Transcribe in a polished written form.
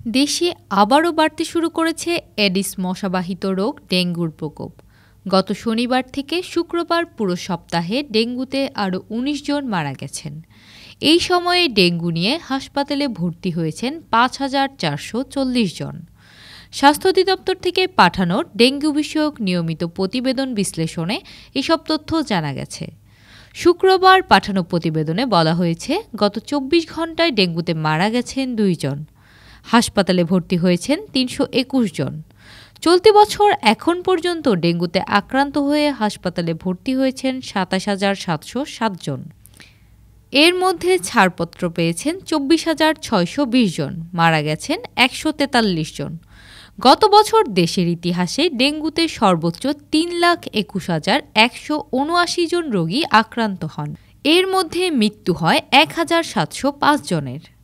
দেশে আবারও বাড়তে শুরু করেছে এডিস মশাবাহিত রোগ ডেঙ্গুর প্রকোপ। গত শনিবার থেকে শুক্রবার পুরো সপ্তাহে ডেঙ্গুতে আরও ১৯ জন মারা গেছেন। এই সময়ে ডেঙ্গু নিয়ে হাসপাতালে ভর্তি হয়েছেন ৫,৪৪০ জন। স্বাস্থ্য অধিদপ্তর থেকে পাঠানো ডেঙ্গু বিষয়ক নিয়মিত প্রতিবেদন বিশ্লেষণে এসব তথ্য জানা গেছে। শুক্রবার পাঠানো প্রতিবেদনে বলা হয়েছে, গত ২৪ ঘন্টায় ডেঙ্গুতে মারা গেছেন ২ জন। হাসপাতালে ভর্তি হয়েছেন ৩২১ জন। চলতি বছর এখন পর্যন্ত ডেঙ্গুতে আক্রান্ত হয়ে হাসপাতালে ভর্তি হয়েছেন ২৭,৭০৭ জন। এর মধ্যে ছাড়পত্র পেয়েছেন ২৪,৬২০ জন, মারা গেছেন ১৪৩ জন। গত বছর দেশের ইতিহাসে ডেঙ্গুতে সর্বোচ্চ ৩,২১,১৭৯ জন রোগী আক্রান্ত হন। এর মধ্যে মৃত্যু হয় ১,৭০৫ জনের।